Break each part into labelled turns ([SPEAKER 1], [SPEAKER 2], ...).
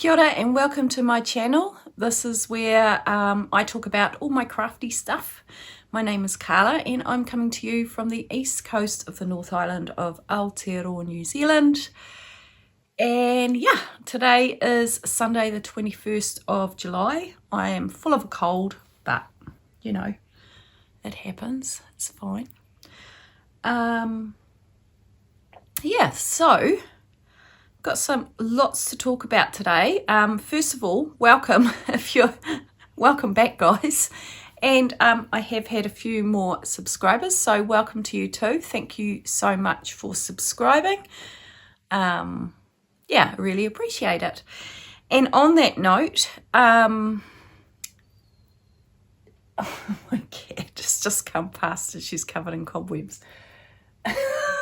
[SPEAKER 1] Kia ora and welcome to my channel. This is where I talk about all my crafty stuff. My name is Carla and I'm coming to you from the east coast of the North Island of Aotearoa, New Zealand. And yeah, today is Sunday the 21st of July. I am full of a cold, but you know, it happens, it's fine. Yeah, so got lots to talk about today. First of all, welcome welcome back, guys. And I have had a few more subscribers, so welcome to you too. Thank you so much for subscribing. Yeah, I really appreciate it. And on that note, oh, my cat has just come past and she's covered in cobwebs.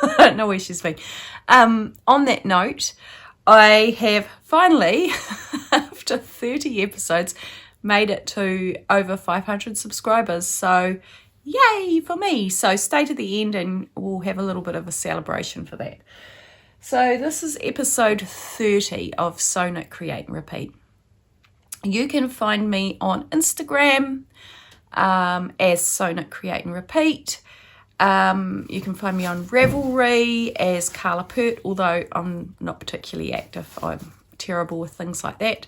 [SPEAKER 1] I don't know where she's been. On that note, I have finally, after 30 episodes, made it to over 500 subscribers. So yay for me. So stay to the end and we'll have a little bit of a celebration for that. So this is episode 30 of Sew Knit Create and Repeat. You can find me on Instagram as Sew Knit Create and Repeat. You can find me on Ravelry as Carla Pert, although I'm not particularly active. I'm terrible with things like that.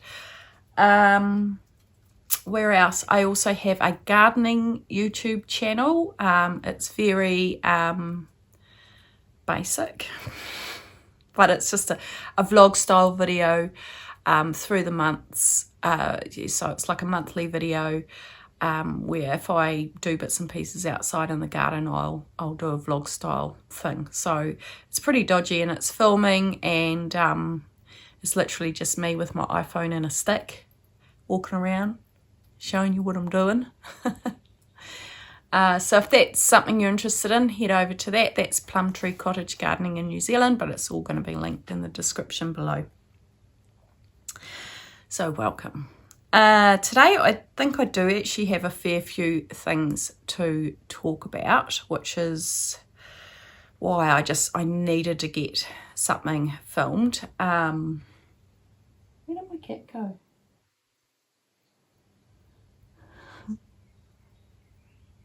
[SPEAKER 1] Where else? I also have a gardening YouTube channel. It's very basic, but it's just a vlog style video through the months. So it's like a monthly video. Where if I do bits and pieces outside in the garden, I'll do a vlog style thing. So it's pretty dodgy and it's filming and it's literally just me with my iPhone and a stick walking around showing you what I'm doing. So if that's something you're interested in, head over to that. That's Plum Tree Cottage Gardening in New Zealand, but it's all going to be linked in the description below. So welcome. Today I think I do actually have a fair few things to talk about, which is why I needed to get something filmed. Where did my cat go?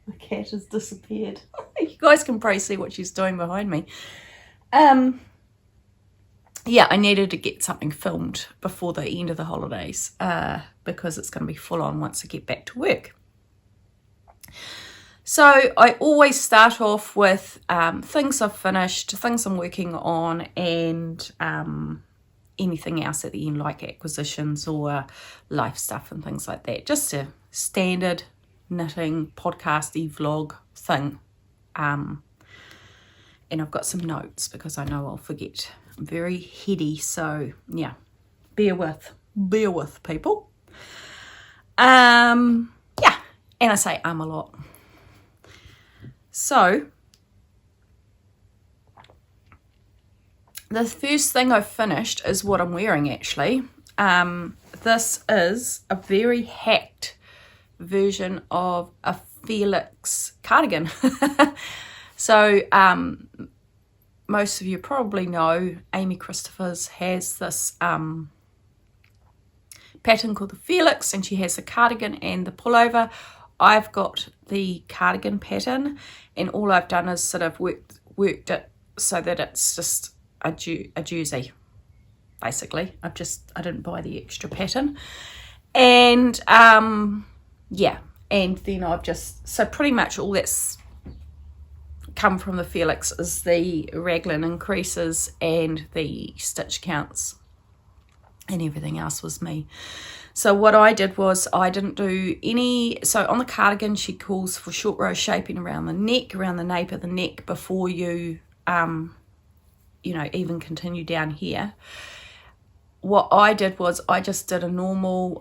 [SPEAKER 1] My cat has disappeared. You guys can probably see what she's doing behind me. Yeah, I needed to get something filmed before the end of the holidays because it's going to be full on once I get back to work. So I always start off with things I've finished, things I'm working on, and anything else at the end, like acquisitions or life stuff and things like that. Just a standard knitting podcasty vlog thing. And I've got some notes because I know I'll forget. I'm very heady, so yeah, bear with people. Yeah, and I say a lot. So the first thing I've finished is what I'm wearing actually. This is a very hacked version of a Felix cardigan. So most of you probably know Amy Cristoffers has this pattern called the Felix, and she has the cardigan and the pullover. I've got the cardigan pattern, and all I've done is sort of worked it so that it's just a jersey, basically. I didn't buy the extra pattern. And yeah, and then so pretty much all that's come from the Felix is the raglan increases and the stitch counts, and everything else was me. So what I did was I didn't do any, so on the cardigan she calls for short row shaping around the neck, around the nape of the neck before you you know, even continue down here. What I did was I just did normal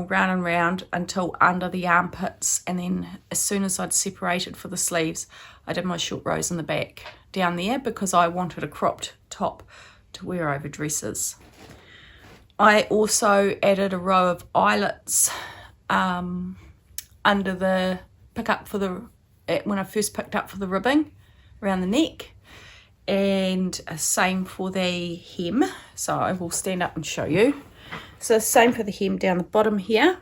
[SPEAKER 1] round and round until under the armpits, and then as soon as I'd separated for the sleeves, I did my short rows in the back down there because I wanted a cropped top to wear over dresses. I also added a row of eyelets under the when I first picked up for the ribbing around the neck, and same for the hem. So I will stand up and show you. So same for the hem down the bottom here.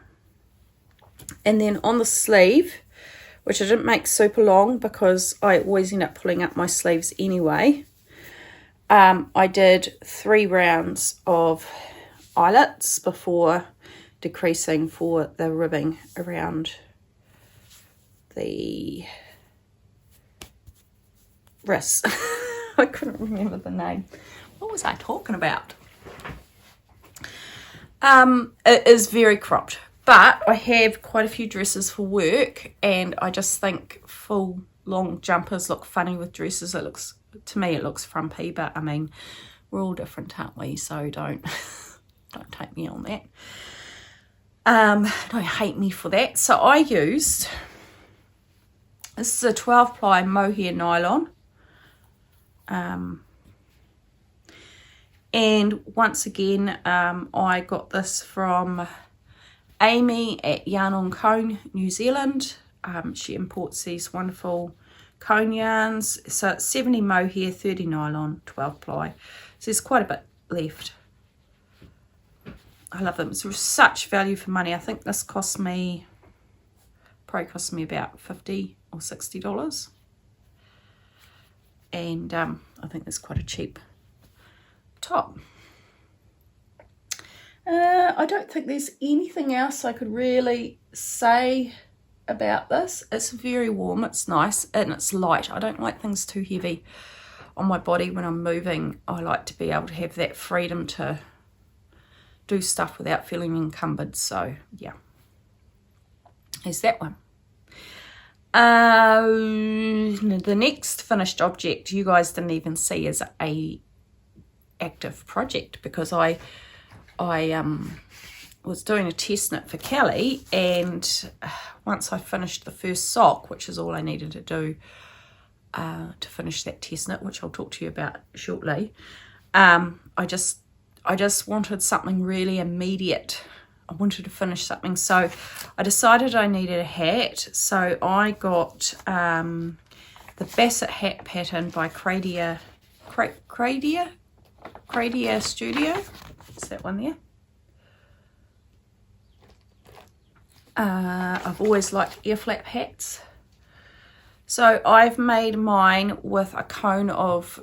[SPEAKER 1] And then on the sleeve, which I didn't make super long because I always end up pulling up my sleeves anyway, I did 3 rounds of eyelets before decreasing for the ribbing around the wrist. I couldn't remember the name. What was I talking about? It is very cropped, but I have quite a few dresses for work, and I just think full long jumpers look funny with dresses. It looks, to me, it looks frumpy, but I mean, we're all different, aren't we? So don't take me on that. Don't hate me for that. So I used, this is a 12 ply mohair nylon. And once again, I got this from Amy at Yarn on Cone, New Zealand. She imports these wonderful cone yarns. So it's 70 mohair, 30 nylon, 12 ply. So there's quite a bit left. I love them. It's such value for money. I think this probably cost me about $50 or $60. And I think that's quite a cheap top. I don't think there's anything else I could really say about this. It's very warm, it's nice, and it's light. I don't like things too heavy on my body when I'm moving. I like to be able to have that freedom to do stuff without feeling encumbered. So yeah, there's that one. The next finished object you guys didn't even see is a active project, because I was doing a test knit for Kelly, and once I finished the first sock, which is all I needed to do to finish that test knit, which I'll talk to you about shortly, I just wanted something really immediate. I wanted to finish something, so I decided I needed a hat. So I got the Basset Hat pattern by Creadia Studio. Is that one there? I've always liked ear flap hats. So I've made mine with a cone of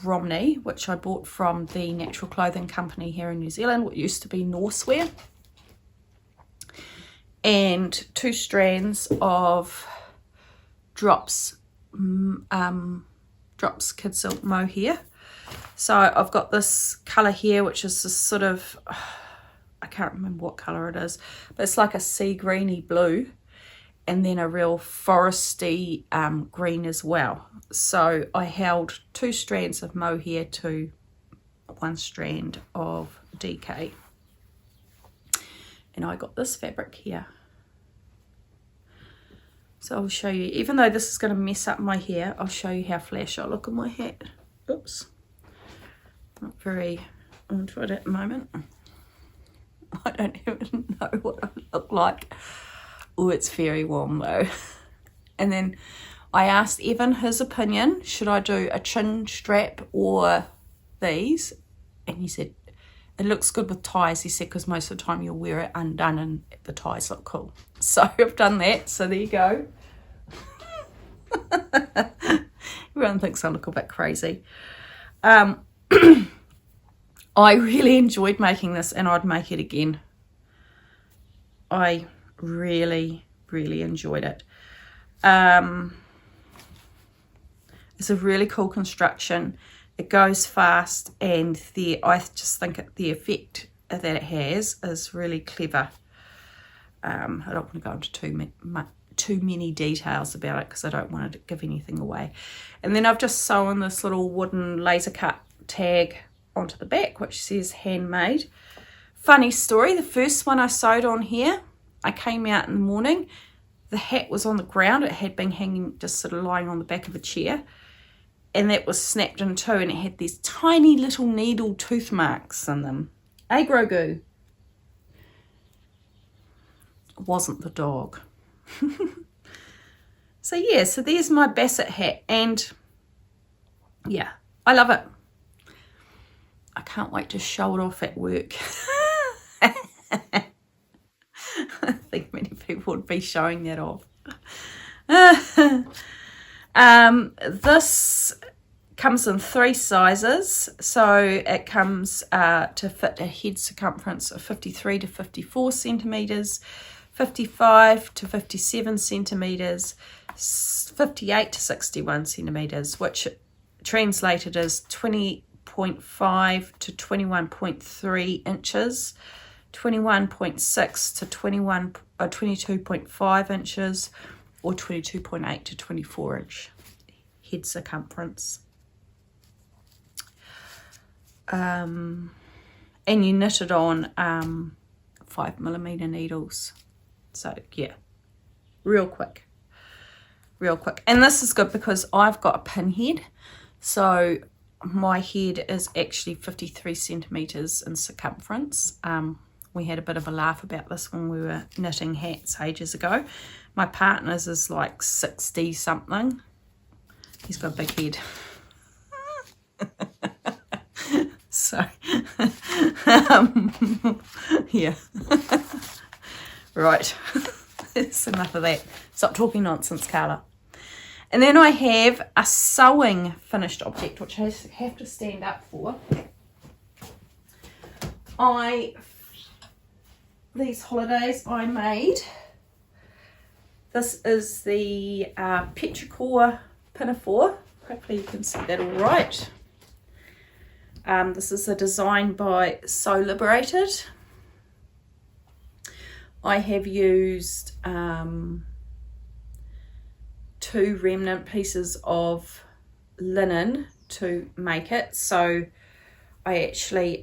[SPEAKER 1] Romney, which I bought from the natural clothing company here in New Zealand, what used to be Norsewear, and 2 strands of Drops Kid Silk mohair. So I've got this colour here, which is this sort of, I can't remember what colour it is, but it's like a sea greeny blue, and then a real foresty green as well. So I held 2 strands of mohair to 1 strand of DK. And I got this fabric here. So I'll show you, even though this is going to mess up my hair, I'll show you how flash I look in my hat. Oops. Not very onto it at the moment. I don't even know what I look like. Oh, it's very warm though. And then I asked Evan his opinion. Should I do a chin strap or these? And he said, it looks good with ties. He said, because most of the time you'll wear it undone and the ties look cool. So I've done that. So there you go. Everyone thinks I look a bit crazy. I really enjoyed making this, and I'd make it again. I really enjoyed it. It's a really cool construction. It goes fast, and I just think the effect that it has is really clever. I don't want to go into too many details about it because I don't want to give anything away. And then I've just sewn this little wooden laser cut tag onto the back, which says handmade. Funny story, the first one I sewed on here, I came out in the morning, the hat was on the ground. It had been hanging, just sort of lying on the back of a chair, and that was snapped in 2, and it had these tiny little needle tooth marks in them. Grogu. It wasn't the dog. So yeah, so there's my Basset hat, and yeah, I love it. I can't wait to show it off at work. I think many people would be showing that off. This comes in 3 sizes, so it comes to fit a head circumference of 53 to 54 centimetres, 55 to 57 centimetres, 58 to 61 centimetres, which translated is 20.5 to 21.3 inches, 21.6 to 22.5 inches, or 22.8 to 24 inch head circumference. And you knit it on 5mm needles. So yeah, real quick. And this is good because I've got a pin head, so my head is actually 53 centimetres in circumference. We had a bit of a laugh about this when we were knitting hats ages ago. My partner's is like 60 something. He's got a big head. So, yeah. Right, that's enough of that. Stop talking nonsense, Carla. And then I have a sewing finished object, which I have to stand up for. These holidays I made. This is the Petricore pinafore. Hopefully you can see that all right. This is a design by Liberated. I have used 2 remnant pieces of linen to make it. So I actually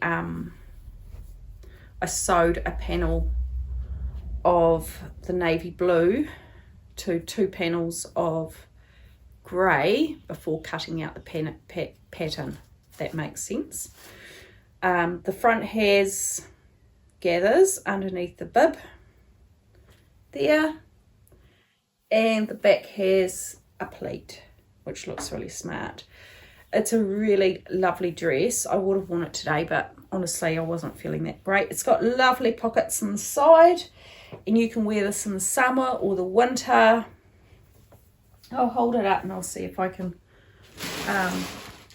[SPEAKER 1] I sewed a panel of the navy blue to 2 panels of grey before cutting out the pattern, if that makes sense. The front has gathers underneath the bib there, and the back has a pleat, which looks really smart. It's a really lovely dress. I would have worn it today, but honestly I wasn't feeling that great. It's got lovely pockets on the side, and you can wear this in the summer or the winter. I'll hold it up and I'll see if I can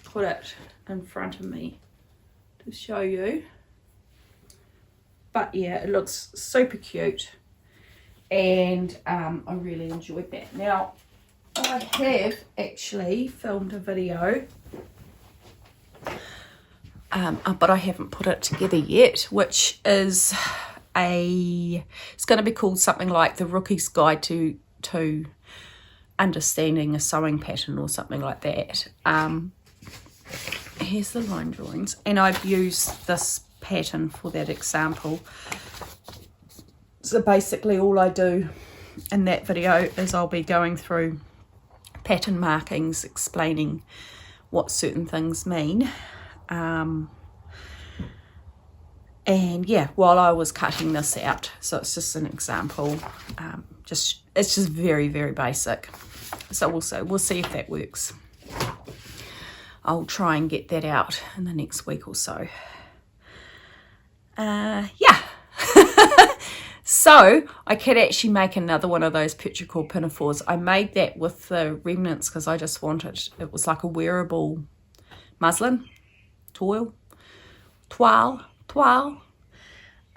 [SPEAKER 1] put it in front of me to show you. But yeah, it looks super cute, and I really enjoyed that. Now, I have actually filmed a video, but I haven't put it together yet, which is it's going to be called something like The Rookie's Guide to Understanding a Sewing Pattern or something like that. Here's the line drawings, and I've used this pattern for that example. So basically all I do in that video is I'll be going through pattern markings, explaining what certain things mean, and yeah, while I was cutting this out. So it's just an example. It's just very, very basic. So we'll see if that works. I'll try and get that out in the next week or so. Yeah. So I could actually make another one of those Petricore pinafores. I made that with the remnants because I just wanted, it was like a wearable muslin, toile.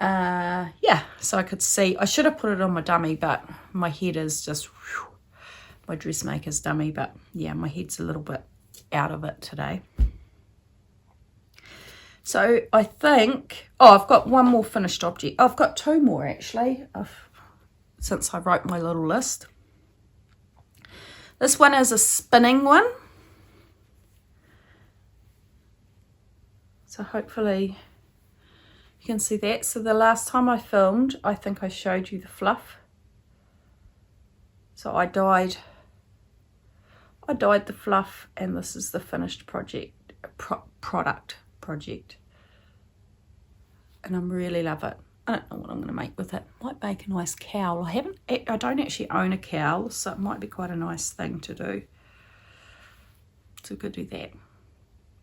[SPEAKER 1] Yeah, so I could see, I should have put it on my dummy, but my head is just, my dressmaker's dummy, but yeah, my head's a little bit out of it today. So I think, I've got one more finished object. I've got 2 more actually, since I wrote my little list. This one is a spinning one. So hopefully you can see that. So the last time I filmed, I think I showed you the fluff. So I dyed the fluff, and this is the finished product project, and I really love it. I don't know what I'm going to make with it. Might make a nice cowl. I don't actually own a cowl, so it might be quite a nice thing to do. So we could do that.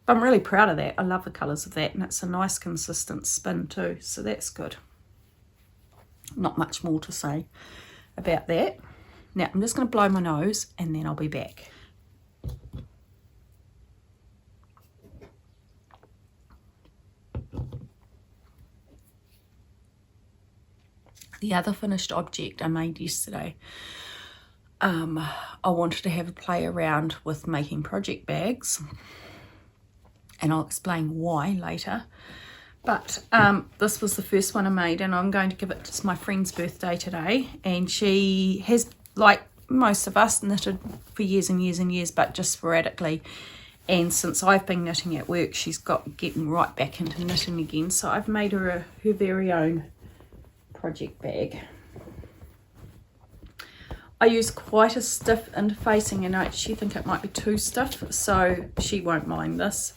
[SPEAKER 1] But I'm really proud of that. I love the colours of that, and it's a nice consistent spin too, so that's good. Not much more to say about that. Now I'm just going to blow my nose and then I'll be back. The other finished object I made yesterday, I wanted to have a play around with making project bags, and I'll explain why later. But this was the first one I made, and I'm going to give it to my friend's birthday today, and she has, like most of us, knitted for years and years and years, but just sporadically. And since I've been knitting at work, she's getting right back into knitting again, so I've made her her very own project bag. I use quite a stiff interfacing, and I actually think it might be too stiff, so she won't mind this.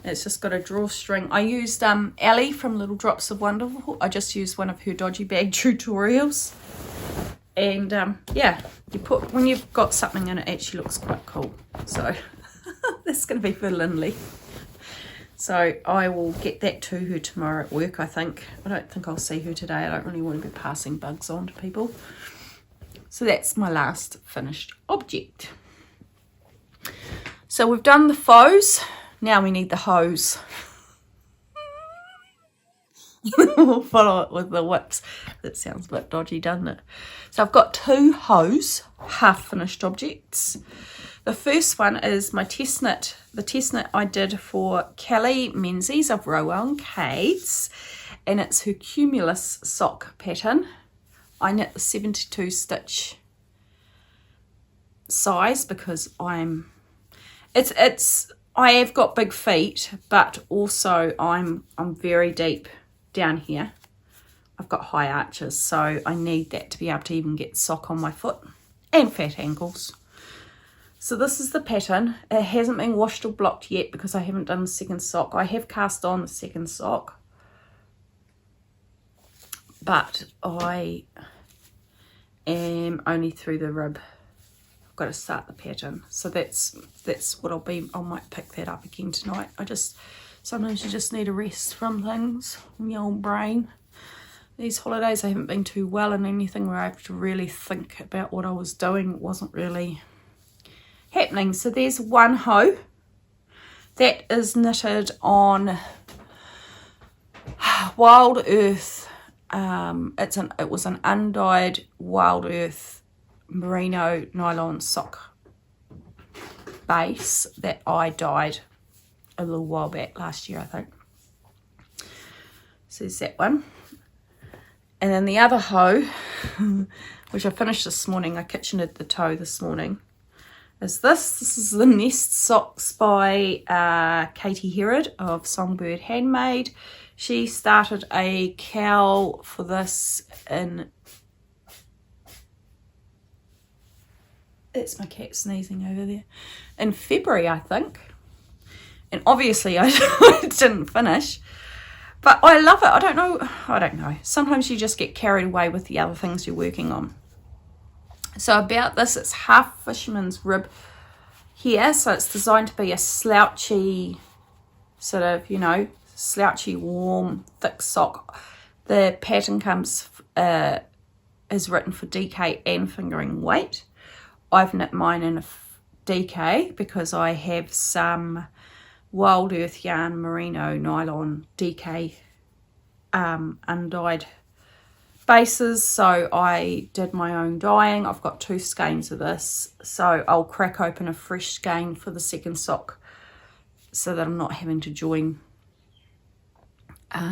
[SPEAKER 1] It's just got a drawstring. I used Ali from Little Drops of Wonderful. I just used one of her dodgy bag tutorials, and yeah, when you've got something in it, actually looks quite cool. So that's going to be for Lindley. So I will get that to her tomorrow at work, I think. I don't think I'll see her today. I don't really want to be passing bugs on to people. So that's my last finished object. So we've done the faux. Now we need the hose. We'll follow it with the whips. That sounds a bit dodgy, doesn't it? So I've got 2 hose, half finished objects. The first one is my test knit. The test knit I did for Kelly Menzies of Rowan Cades, and it's her Cumulus sock pattern. I knit the 72 stitch size because I have got big feet, but also I'm very deep down here. I've got high arches, so I need that to be able to even get sock on my foot, and fat ankles. So this is the pattern. It hasn't been washed or blocked yet because I haven't done the second sock. I have cast on the second sock, but I am only through the rib. I've got to start the pattern. So that's what I'll be. I might pick that up again tonight. Sometimes you just need a rest from things in your old brain. These holidays I haven't been too well, and anything where I have to really think about what I was doing wasn't really happening. So there's one hoe that is knitted on Wild Earth. It was an undyed Wild Earth merino nylon sock base that I dyed a little while back last year, I think. So there's that one. And then the other hoe, which I finished this morning, I kitchened the toe this morning, is this. This is the Nest Socks by Katie Herrod of Songbird Handmade. She started a cowl for this in... That's my cat sneezing over there. In February, I think. And obviously I didn't finish. But I love it. I don't know. Sometimes you just get carried away with the other things you're working on. So about this, it's half fisherman's rib here. So it's designed to be a slouchy, sort of, slouchy, warm, thick sock. The pattern is written for DK and fingering weight. I've knit mine in a DK because I have some Wild Earth yarn merino nylon DK undyed bases, so I did my own dyeing. I've got 2 skeins of this, so I'll crack open a fresh skein for the second sock so that I'm not having to join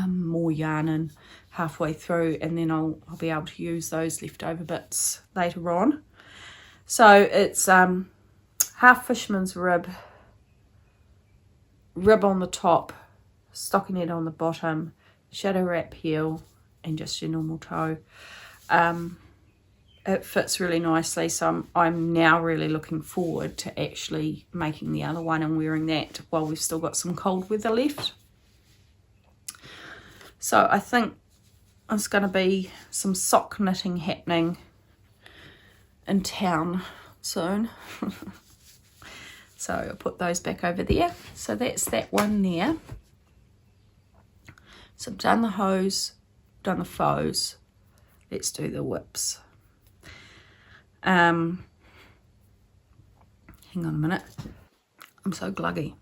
[SPEAKER 1] more yarn in halfway through, and then I'll be able to use those leftover bits later on. So it's half fisherman's rib on the top, stockinette on the bottom, shadow wrap heel, and just your normal toe. It fits really nicely, so I'm now really looking forward to actually making the other one and wearing that while we've still got some cold weather left. So I think there's going to be some sock knitting happening in town soon. So I'll put those back over there. So that's that one there. So I've done the hose, done the faux. Let's do the whips. Hang on a minute. I'm so gluggy.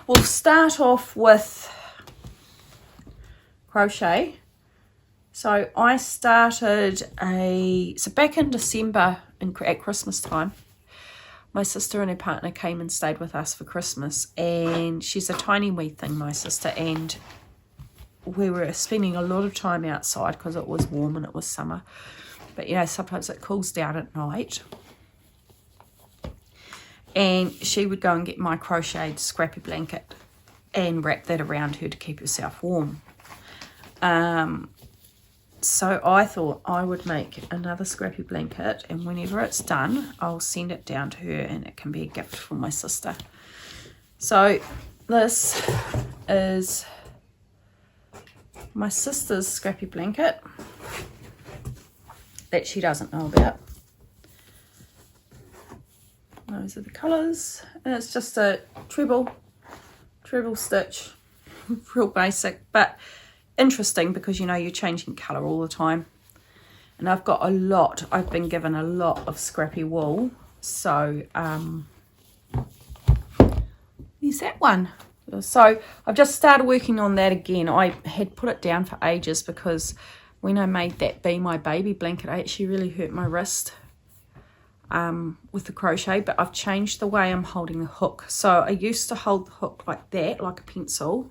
[SPEAKER 1] We'll start off with crochet. So I started so back in December at Christmas time, my sister and her partner came and stayed with us for Christmas, and she's a tiny wee thing, my sister, and we were spending a lot of time outside because it was warm and it was summer. But you know, sometimes it cools down at night. And she would go and get my crocheted scrappy blanket and wrap that around her to keep herself warm. So I thought I would make another scrappy blanket, and whenever it's done, I'll send it down to her and it can be a gift for my sister. So this is my sister's scrappy blanket that she doesn't know about. Those are the colours, and it's just a treble stitch, real basic, but interesting because you know you're changing colour all the time. And I've been given a lot of scrappy wool, so there's that one. So I've just started working on that again. I had put it down for ages because when I made that be my baby blanket, I actually really hurt my wrist with the crochet, but I've changed the way I'm holding the hook. So I used to hold the hook like that, like a pencil,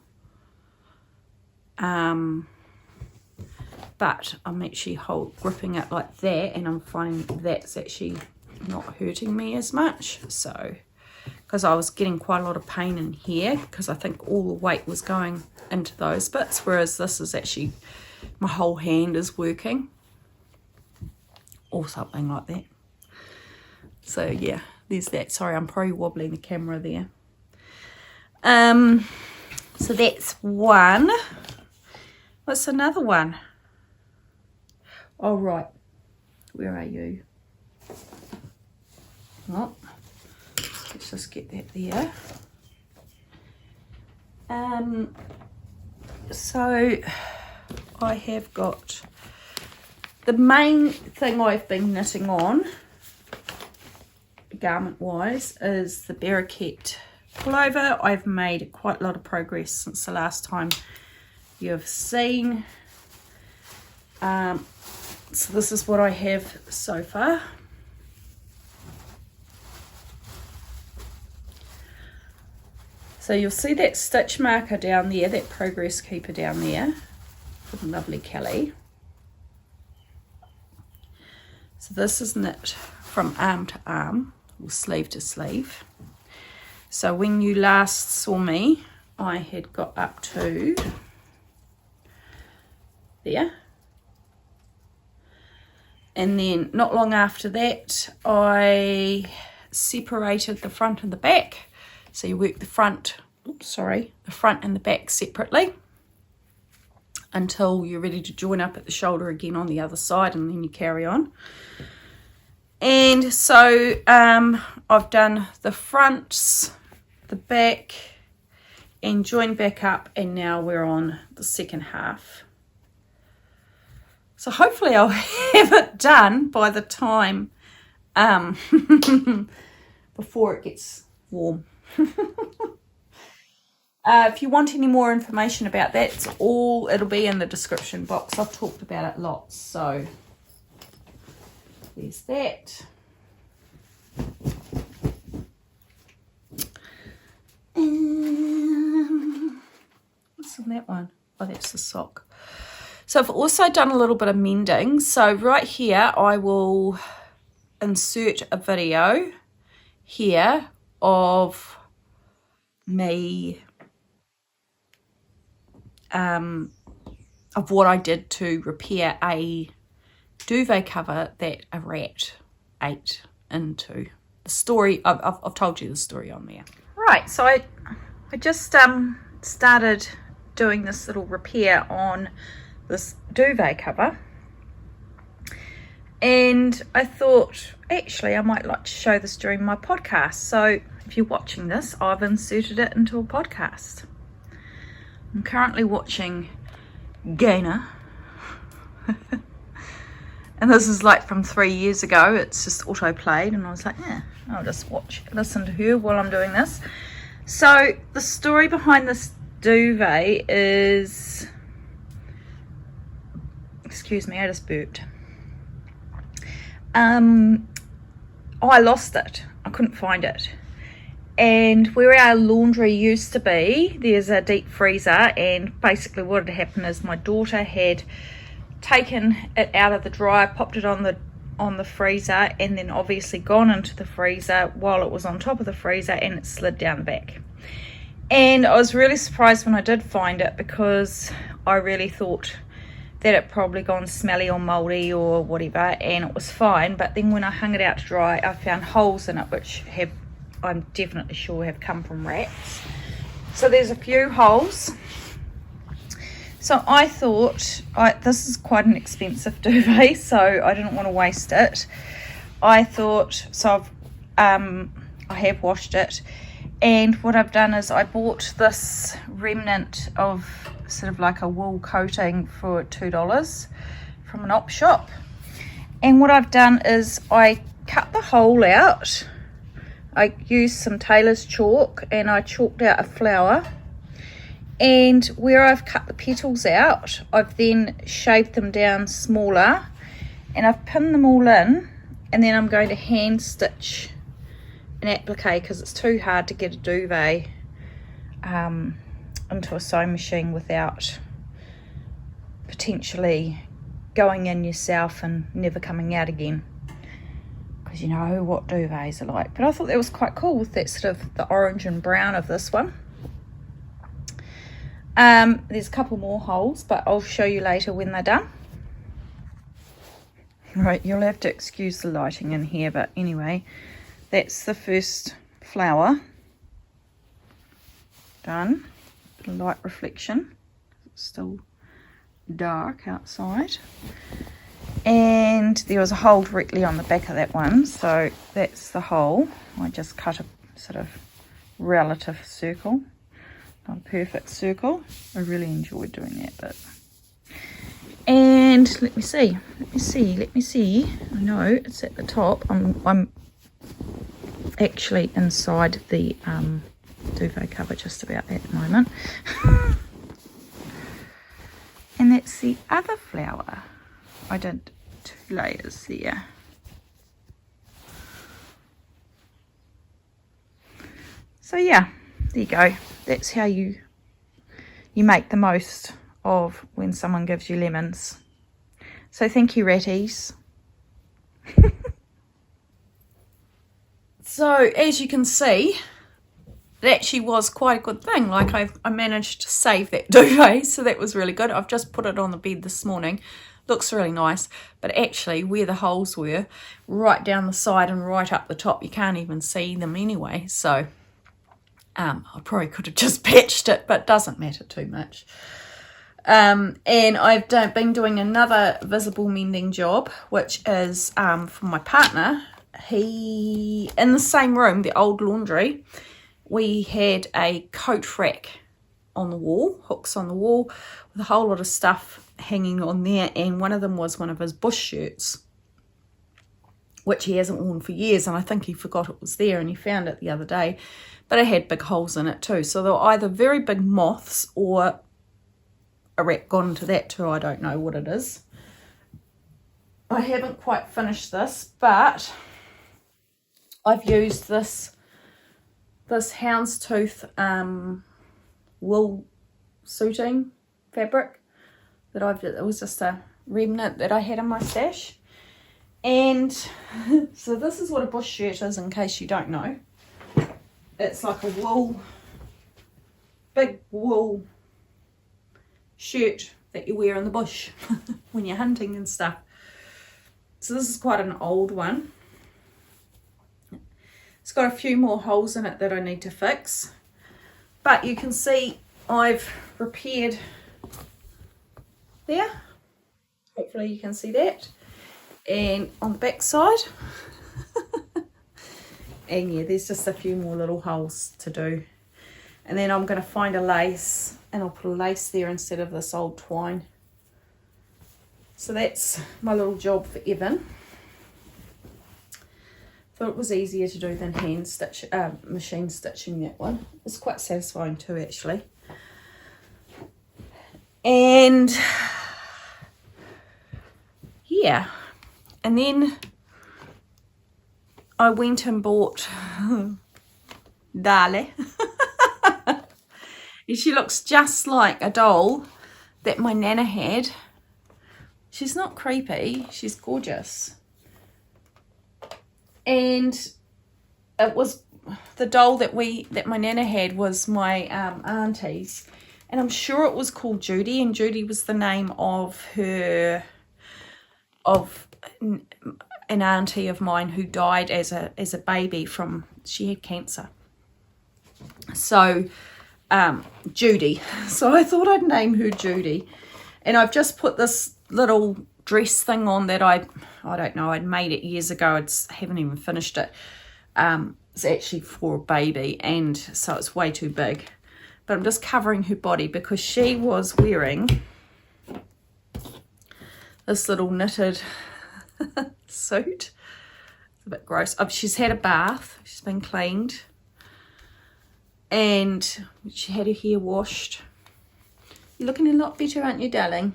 [SPEAKER 1] but I'm actually gripping it like that, and I'm finding that's actually not hurting me as much. So because I was getting quite a lot of pain in here because I think all the weight was going into those bits, whereas this is actually my whole hand is working or something like that. So yeah, there's that. Sorry, I'm probably wobbling the camera there. So that's one. What's another one? Oh right, where are you? Oh, let's just get that there. So I have got the main thing I've been knitting on garment wise is the Bereket pullover. I've made quite a lot of progress since the last time you've seen. So this is what I have so far. So you'll see that stitch marker down there, that progress keeper down there from lovely Kelly. So this is knit from arm to arm, or sleeve to sleeve. So when you last saw me, I had got up to there. And then not long after that, I separated the front and the back. So you work the front, the front and the back separately until you're ready to join up at the shoulder again on the other side, and then you carry on. And so I've done the fronts, the back, and joined back up, and now we're on the second half. So hopefully I'll have it done by the time before it gets warm. If you want any more information about that, it'll be in the description box. I've talked about it lots, so there's that. What's on that one? Oh, that's the sock. So I've also done a little bit of mending. So right here, I will insert a video here of me, of what I did to repair a duvet cover that a rat ate into. The story, I've told you the story on there. Right, so I just started doing this little repair on this duvet cover, and I thought actually I might like to show this during my podcast. So if you're watching this, I've inserted it into a podcast. I'm currently watching Gainer. And this is like from 3 years ago. It's just auto-played, and I was like, yeah, I'll just listen to her while I'm doing this. So the story behind this duvet is, excuse me, I just burped. I lost it. I couldn't find it. And where our laundry used to be, there's a deep freezer, and basically what had happened is my daughter had taken it out of the dryer, popped it on the freezer, and then obviously gone into the freezer while it was on top of the freezer, and it slid down the back. And I was really surprised when I did find it, because I really thought that it probably gone smelly or mouldy or whatever, and it was fine. But then when I hung it out to dry, I found holes in it which I'm definitely sure have come from rats. So there's a few holes. So I thought, this is quite an expensive duvet, so I didn't want to waste it. I thought, so I have washed it, and what I've done is I bought this remnant of sort of like a wool coating for $2 from an op shop. And what I've done is I cut the hole out. I used some tailor's chalk, and I chalked out a flower. And where I've cut the petals out, I've then shaved them down smaller, and I've pinned them all in, and then I'm going to hand stitch an applique, because it's too hard to get a duvet into a sewing machine without potentially going in yourself and never coming out again, because you know what duvets are like. But I thought that was quite cool with that sort of the orange and brown of this one. There's a couple more holes, but I'll show you later when they're done. Right, you'll have to excuse the lighting in here, but anyway, that's the first flower done. A light reflection. It's still dark outside. And there was a hole directly on the back of that one, so that's the hole. I just cut a sort of relative circle. Not a perfect circle. I really enjoyed doing that bit. And let me see. I know it's at the top. I'm actually inside the duvet cover just about at the moment. And that's the other flower. I did 2 layers there. So yeah, there you go. That's how you make the most of when someone gives you lemons. So thank you, ratties. So as you can see, it actually was quite a good thing. Like I managed to save that duvet, so that was really good. I've just put it on the bed this morning. Looks really nice, but actually where the holes were, right down the side and right up the top, you can't even see them anyway. So I probably could have just patched it, but it doesn't matter too much. And I've been doing another visible mending job, which is for my partner. He, in the same room, the old laundry, we had a coat rack on the wall, hooks on the wall, with a whole lot of stuff hanging on there, and one of them was one of his bush shirts, which he hasn't worn for years, and I think he forgot it was there, and he found it the other day, but it had big holes in it too, so they were either very big moths or a rat got into that too. I don't know what it is. I haven't quite finished this, but I've used this houndstooth wool suiting fabric that it was just a remnant that I had in my stash. And so this is what a bush shirt is, in case you don't know. It's like a big wool shirt that you wear in the bush when you're hunting and stuff. So this is quite an old one. It's got a few more holes in it that I need to fix, but you can see I've repaired there. Hopefully you can see that. And on the back side And yeah, there's just a few more little holes to do. And then I'm going to find a lace, and I'll put a lace there instead of this old twine. So that's my little job for Evan. Thought it was easier to do than machine stitching that one. It's quite satisfying too, actually. And yeah, and then I went and bought Dale. And she looks just like a doll that my nana had. She's not creepy, she's gorgeous. And it was the doll that my nana had was my auntie's, and I'm sure it was called Judy, and Judy was the name of an auntie of mine who died as a baby she had cancer. So Judy. So I thought I'd name her Judy, and I've just put this little dress thing on that I don't know, I'd made it years ago. Haven't even finished it. It's actually for a baby, and so it's way too big, but I'm just covering her body because she was wearing this little knitted suit. It's a bit gross. She's had a bath, she's been cleaned, and she had her hair washed. You're looking a lot better, aren't you, darling?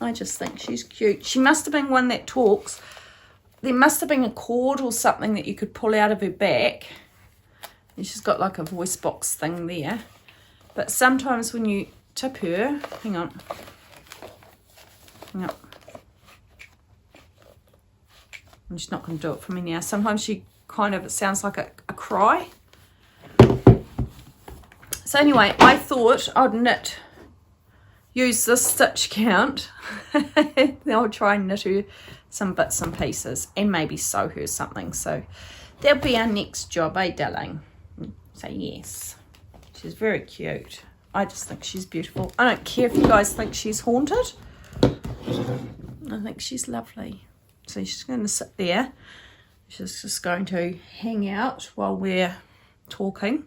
[SPEAKER 1] I just think she's cute. She must have been one that talks. There must have been a cord or something that you could pull out of her back. And she's got like a voice box thing there. But sometimes when you tip her, hang on. I'm just not going to do it for me now. Sometimes she it sounds like a cry. So anyway, I thought I'd use this stitch count. Then I'll try and knit her some bits and pieces and maybe sew her something. So that'll be our next job, eh, darling? So yes, she's very cute. I just think she's beautiful. I don't care if you guys think she's haunted. I think she's lovely. So she's going to sit there. She's just going to hang out while we're talking.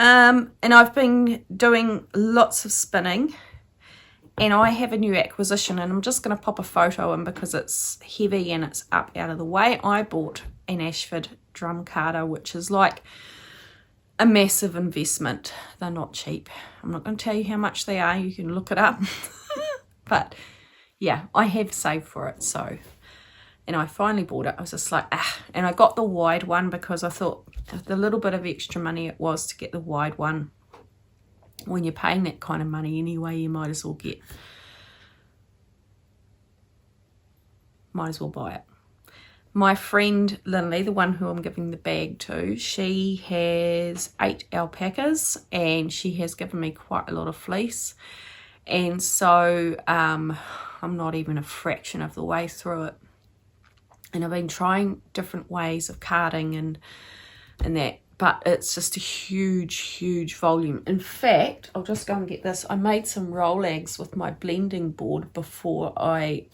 [SPEAKER 1] And I've been doing lots of spinning, and I have a new acquisition, and I'm just going to pop a photo in because it's heavy and it's up out of the way. I bought an Ashford drum carder, which is like a massive investment. They're not cheap. I'm not going to tell you how much they are. You can look it up. But yeah, I have saved for it. So, and I finally bought it. I was just like, and I got the wide one because I thought the little bit of extra money it was to get the wide one. When you're paying that kind of money anyway, you might as well buy it. My friend Lindley, the one who I'm giving the bag to, she has 8 alpacas, and she has given me quite a lot of fleece. And so I'm not even a fraction of the way through it. And I've been trying different ways of carding and that, but it's just a huge volume. In fact, I'll just go and get this. I made some rollags with my blending board before I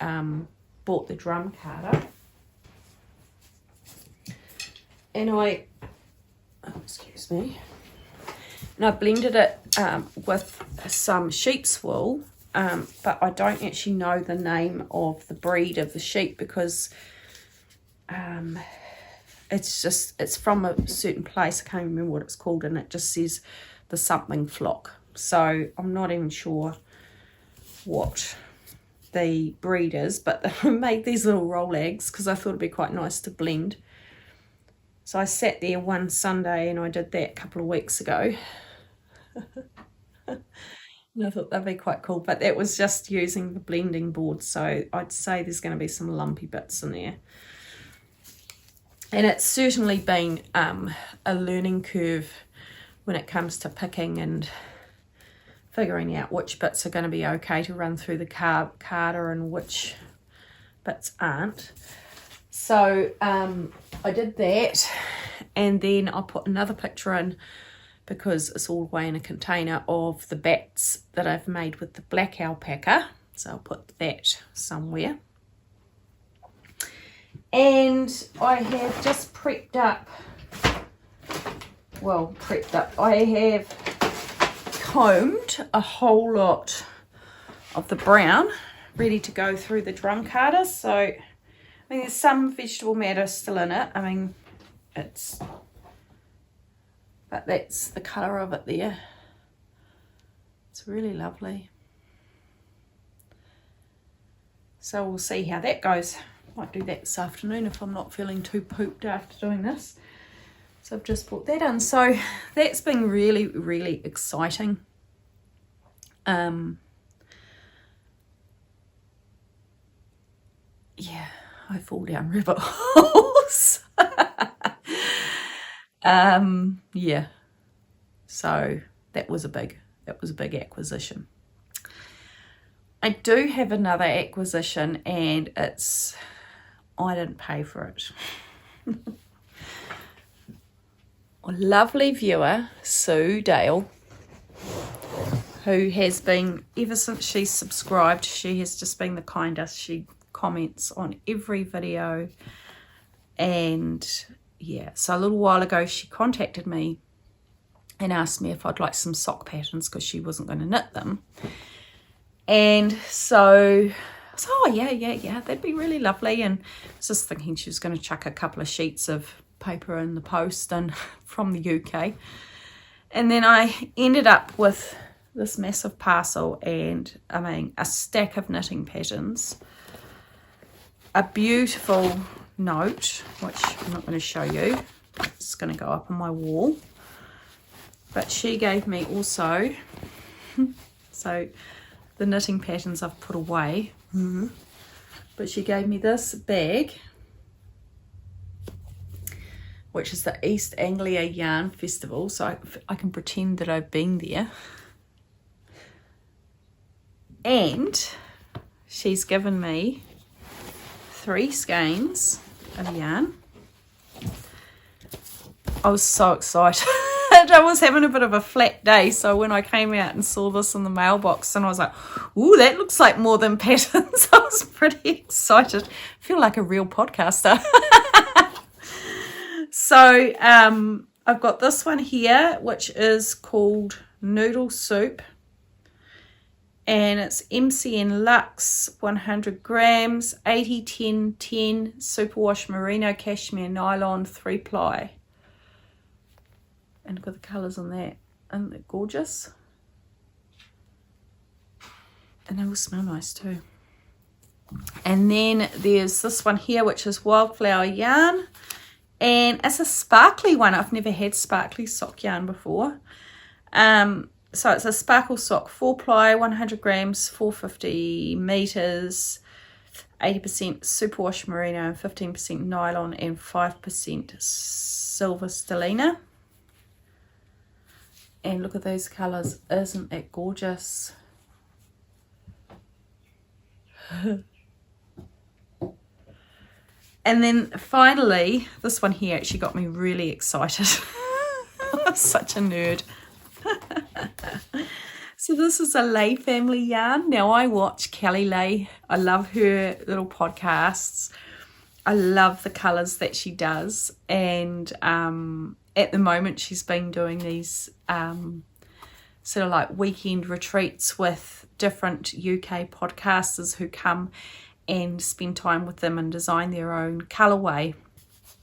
[SPEAKER 1] bought the drum carder. And excuse me, and I blended it with some sheep's wool, but I don't actually know the name of the breed of the sheep because it's from a certain place. I can't remember what it's called, and it just says the something flock. So I'm not even sure what the breed is, but I made these little rollags because I thought it'd be quite nice to blend. So I sat there one Sunday and I did that a couple of weeks ago. And I thought that'd be quite cool, but that was just using the blending board. So I'd say there's going to be some lumpy bits in there. And it's certainly been a learning curve when it comes to picking and figuring out which bits are going to be okay to run through the carder and which bits aren't. So I did that, and then I put another picture in because it's all the way in a container of the bats that I've made with the black alpaca. So I'll put that somewhere. And I have just prepped up, I have combed a whole lot of the brown ready to go through the drum carder. So I mean, there's some vegetable matter still in it. I mean, but that's the colour of it there. It's really lovely. So we'll see how that goes. Might do that this afternoon if I'm not feeling too pooped after doing this. So I've just brought that in. So that's been really, really exciting. Yeah, I fall down rabbit holes. Yeah. So that was a big acquisition. I do have another acquisition, and I didn't pay for it. A lovely viewer, Sue Dale, who has been, ever since she subscribed, she has just been the kindest. She comments on every video. And yeah, so a little while ago she contacted me and asked me if I'd like some sock patterns because she wasn't going to knit them. And so I was, oh yeah, that'd be really lovely. And I was just thinking she was going to chuck a couple of sheets of paper in the post and from the UK. And then I ended up with this massive parcel, and I mean a stack of knitting patterns, a beautiful note, which I'm not going to show you, it's going to go up on my wall, but she gave me also, so the knitting patterns I've put away, but she gave me this bag, which is the East Anglia Yarn Festival, so I can pretend that I've been there. And she's given me 3 skeins of yarn. I was so excited. I was having a bit of a flat day, so when I came out and saw this in the mailbox, and I was like, ooh, that looks like more than patterns. I was pretty excited. I feel like a real podcaster. So I've got this one here, which is called Noodle Soup, and it's MCN Luxe, 100 grams, 80-10-10 superwash merino cashmere nylon 3-ply. And look at the colours on that. Aren't they gorgeous? And they will smell nice too. And then there's this one here, which is Wildflower yarn. And it's a sparkly one. I've never had sparkly sock yarn before. So it's a sparkle sock, 4-ply, 100 grams, 450 meters, 80% superwash merino, 15% nylon, and 5% silver stellina. And look at those colours. Isn't that gorgeous? And then finally, this one here actually got me really excited. I'm such a nerd. So this is a Lay family yarn. Now I watch Kelly Lay. I love her little podcasts. I love the colours that she does. And at the moment she's been doing these sort of like weekend retreats with different UK podcasters who come and spend time with them and design their own colourway.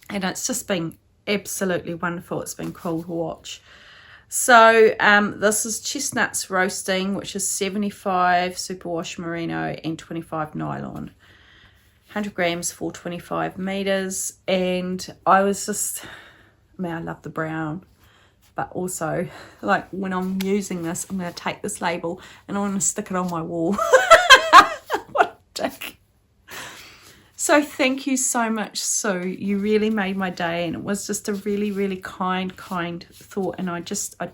[SPEAKER 1] And it's just been absolutely wonderful. It's been cool to watch. So this is chestnuts roasting, which is 75 superwash merino and 25 nylon. 100 grams, 425 meters. And I was just, I mean, I love the brown, but also like when I'm using this, I'm going to take this label and I want to stick it on my wall. What a dick. So thank you so much, Sue. You really made my day, and it was just a really, really kind thought, and I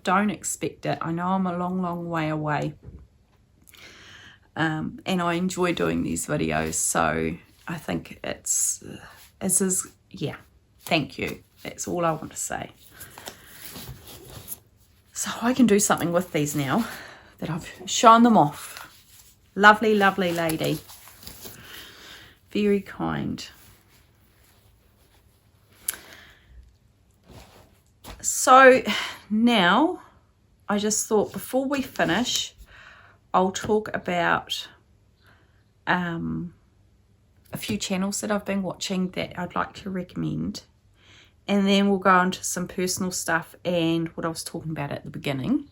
[SPEAKER 1] don't expect it. I know I'm a long way away, and I enjoy doing these videos, so I think yeah, thank you. That's all I want to say. So I can do something with these now that I've shown them off. Lovely, lovely lady. Very kind. So now I just thought before we finish, I'll talk about a few channels that I've been watching that I'd like to recommend. And then we'll go on to some personal stuff and what I was talking about at the beginning.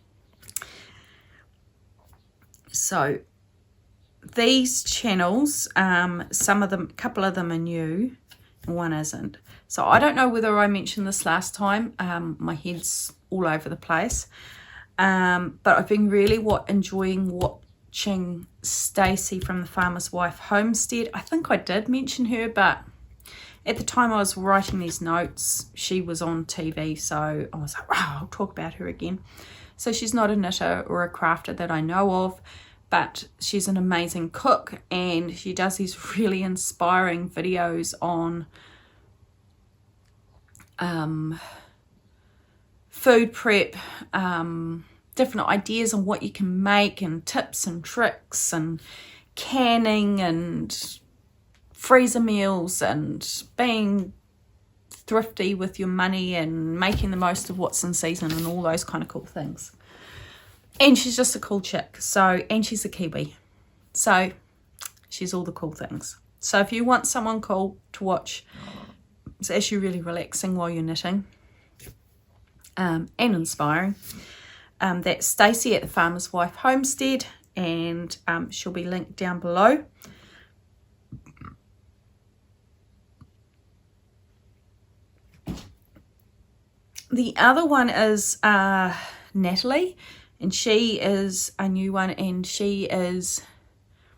[SPEAKER 1] So these channels, some of them, a couple of them are new and one isn't. So I don't know whether I mentioned this last time. My head's all over the place. But I've been really enjoying watching Stacy from the Farmer's Wife Homestead. I think I did mention her, but at the time I was writing these notes, she was on TV, so I was like, wow, I'll talk about her again. So she's not a knitter or a crafter that I know of, but she's an amazing cook, and she does these really inspiring videos on food prep, different ideas on what you can make, and tips and tricks, and canning, and freezer meals, and being thrifty with your money, and making the most of what's in season, and all those kind of cool things. And she's just a cool chick. So, and she's a Kiwi. So she's all the cool things. So if you want someone cool to watch, it's actually really relaxing while you're knitting, and inspiring. That's Stacy at the Farmer's Wife Homestead, and she'll be linked down below. The other one is Natalie, and she is a new one, and she is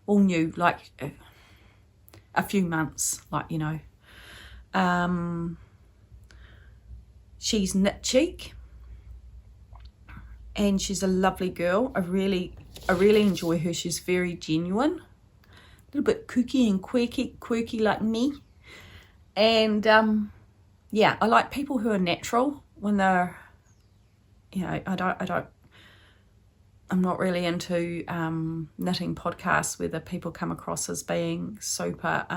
[SPEAKER 1] all new, like a few months, like, you know. She's Knit Cheek, and she's a lovely girl. I really enjoy her. She's very genuine, a little bit kooky and quirky like me. And yeah, I like people who are natural when they're, you know, I'm not really into knitting podcasts where the people come across as being super,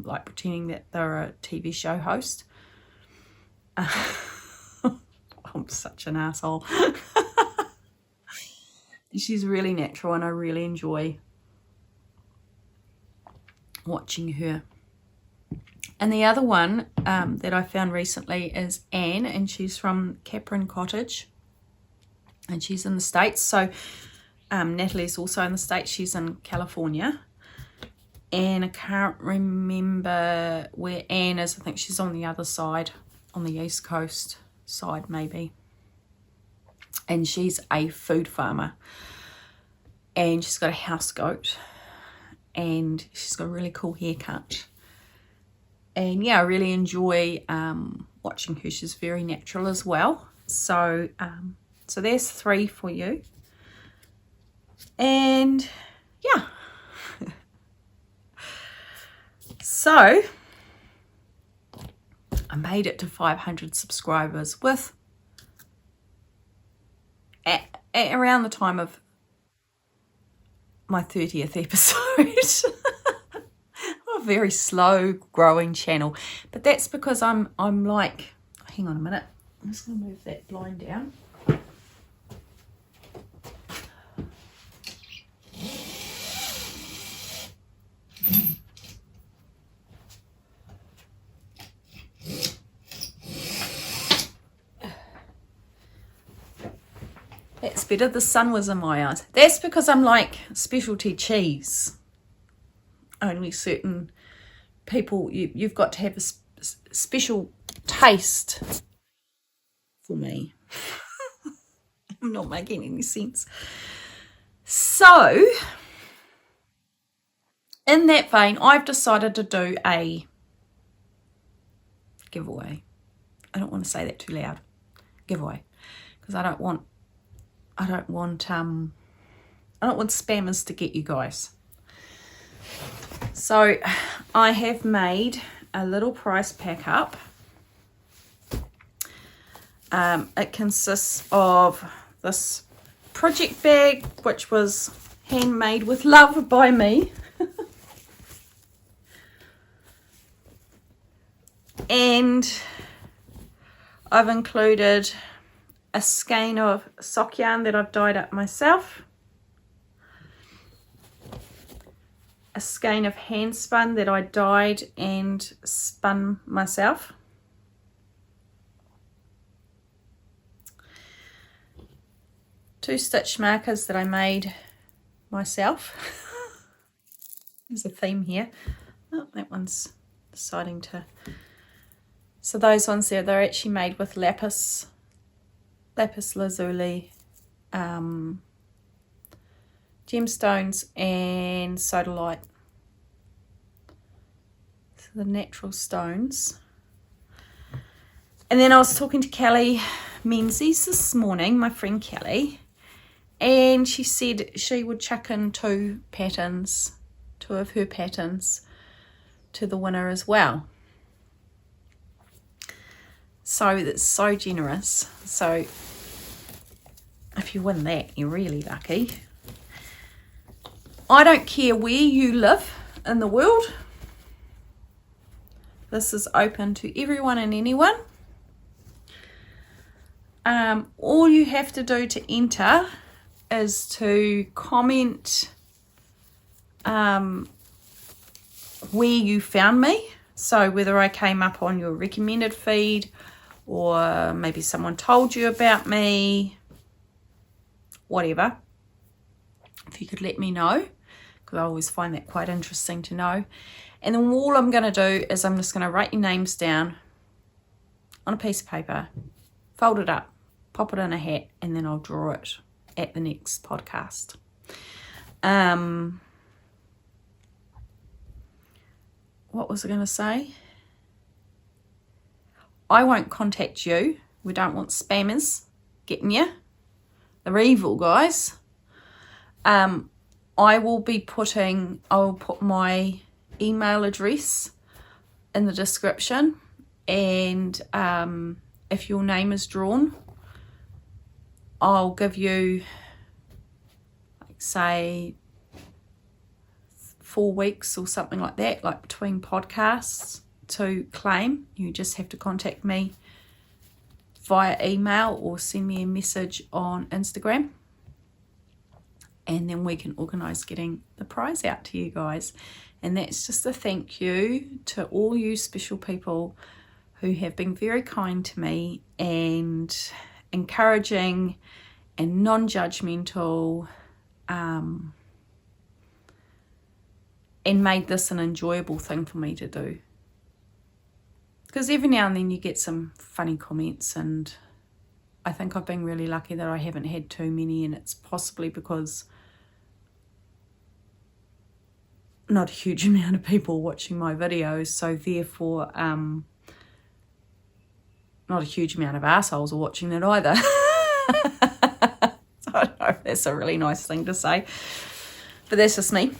[SPEAKER 1] like pretending that they're a TV show host. I'm such an asshole. She's really natural, and I really enjoy watching her. And the other one that I found recently is Anne, and she's from Capron Cottage, and she's in the States. So Natalie's also in the States. She's in California, and I can't remember where Anne is. I think she's on the other side, on the East Coast side maybe. And she's a food farmer, and she's got a house goat, and she's got a really cool haircut. And yeah, I really enjoy watching her. She's very natural as well. So so there's 3 for you. And yeah. So I made it to 500 subscribers with at around the time of my 30th episode. A very slow growing channel, but that's because I'm like, hang on a minute, I'm just going to move that blind down. That's better. The sun was in my eyes. That's because I'm like specialty cheese. Only certain people, you've got to have a special taste for me. I'm not making any sense. So, in that vein, I've decided to do a giveaway. I don't want to say that too loud. Giveaway, because I don't want spammers to get you guys. So I have made a little prize pack up. It consists of this project bag, which was handmade with love by me. And I've included a skein of sock yarn that I've dyed up myself, a skein of hand spun that I dyed and spun myself, two stitch markers that I made myself. There's a theme here. Oh, that one's deciding to. So those ones there, they're actually made with lapis lazuli, gemstones and sodalite. So the natural stones. And then I was talking to Kelly Menzies this morning, my friend Kelly, and she said she would chuck in two of her patterns to the winner as well. So that's so generous. So if you win that, you're really lucky. I don't care where you live in the world. This is open to everyone and anyone. All you have to do to enter is to comment where you found me. So whether I came up on your recommended feed or maybe someone told you about me, whatever. If you could let me know, because I always find that quite interesting to know. And then all I'm going to do is I'm just going to write your names down on a piece of paper, fold it up, pop it in a hat, and then I'll draw it at the next podcast. What was I going to say? I won't contact you. We don't want spammers getting you. They're evil, guys. I will put my email address in the description, and if your name is drawn, I'll give you, like, say 4 weeks or something like that, like between podcasts, to claim. You just have to contact me via email or send me a message on Instagram, and then we can organise getting the prize out to you guys. And that's just a thank you to all you special people who have been very kind to me and encouraging and non-judgmental, and made this an enjoyable thing for me to do. Because every now and then you get some funny comments, and I think I've been really lucky that I haven't had too many, and it's possibly because not a huge amount of people watching my videos, so therefore not a huge amount of assholes are watching it either. So I don't know if that's a really nice thing to say, but that's just me.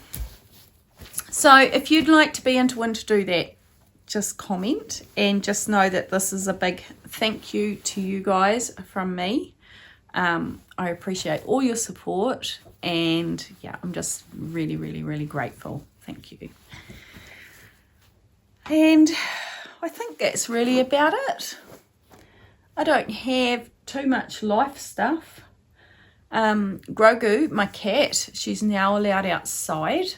[SPEAKER 1] So if you'd like to be into to do that, just comment, and just know that this is a big thank you to you guys from me. I appreciate all your support, and yeah, I'm just really, really, really grateful. Thank you. And I think that's really about it. I don't have too much life stuff. Grogu, my cat, she's now allowed outside.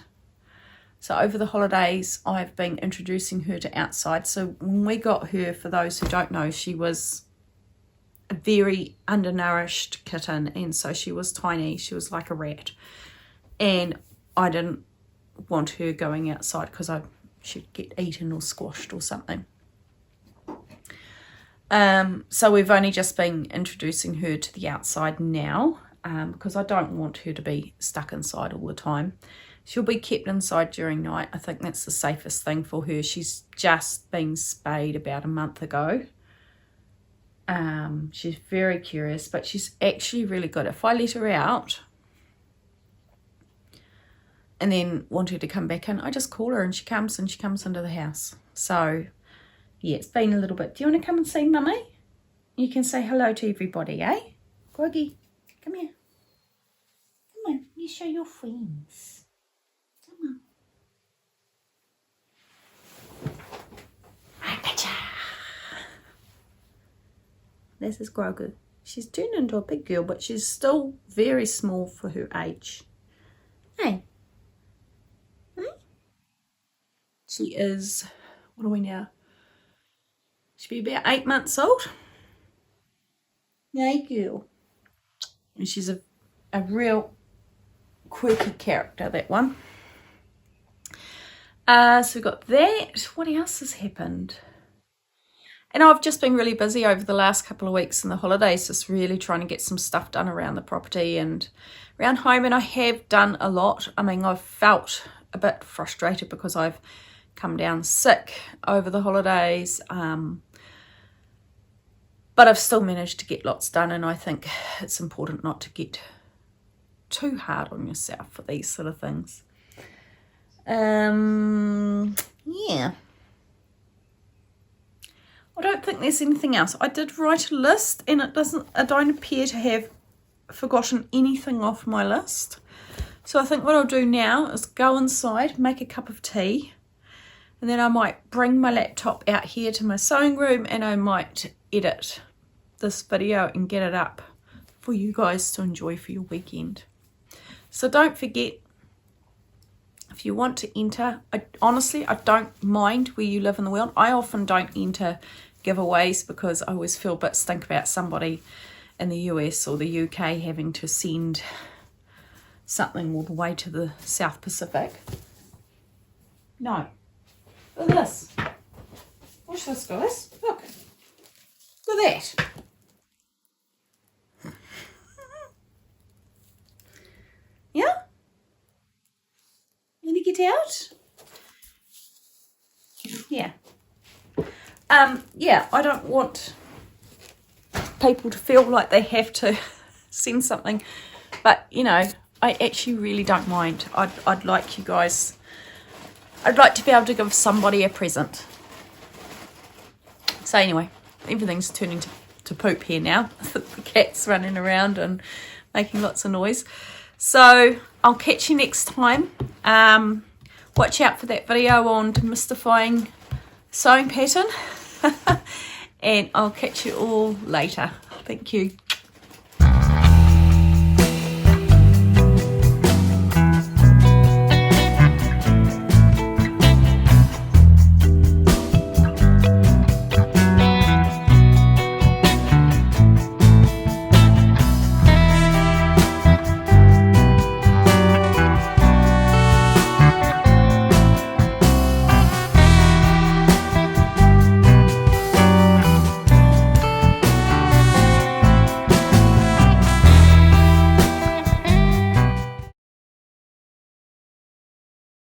[SPEAKER 1] So over the holidays, I've been introducing her to outside. So when we got her, for those who don't know, she was a very undernourished kitten, and so she was tiny. She was like a rat, and I didn't want her going outside because she'd get eaten or squashed or something. So we've only just been introducing her to the outside now, because I don't want her to be stuck inside all the time. She'll be kept inside during night. I think that's the safest thing for her. She's just been spayed about a month ago. She's very curious, but she's actually really good. If I let her out and then want her to come back in, I just call her and she comes into the house. So yeah, it's been a little bit. Do you want to come and see Mummy? You can say hello to everybody, eh? Groggy, come here. Come on, you show your friends. Come on. This is Grogu. She's turned into a big girl, but she's still very small for her age. Hey. Hey? She is, what are we now? She'll be about 8 months old. Hey, girl. And she's a real quirky character, that one. So we've got that. What else has happened? And I've just been really busy over the last couple of weeks in the holidays, just really trying to get some stuff done around the property and around home. And I have done a lot. I mean, I've felt a bit frustrated because I've come down sick over the holidays. But I've still managed to get lots done. And I think it's important not to get too hard on yourself for these sort of things. Yeah. I don't think there's anything else. I did write a list and I don't appear to have forgotten anything off my list. So I think what I'll do now is go inside, make a cup of tea, and then I might bring my laptop out here to my sewing room and I might edit this video and get it up for you guys to enjoy for your weekend. So don't forget, if you want to enter, honestly, I don't mind where you live in the world. I often don't enter giveaways because I always feel a bit stink about somebody in the US or the UK having to send something all the way to the South Pacific. No. Look at this. Watch this, guys. Look. Look at that. Yeah? Let me get out. Yeah. Yeah, I don't want people to feel like they have to send something, but you know, I actually really don't mind. I'd like you guys, I'd like to be able to give somebody a present. So anyway, everything's turning to poop here now. The cat's running around and making lots of noise. So I'll catch you next time. Watch out for that video on demystifying sewing pattern. And I'll catch you all later. Thank you.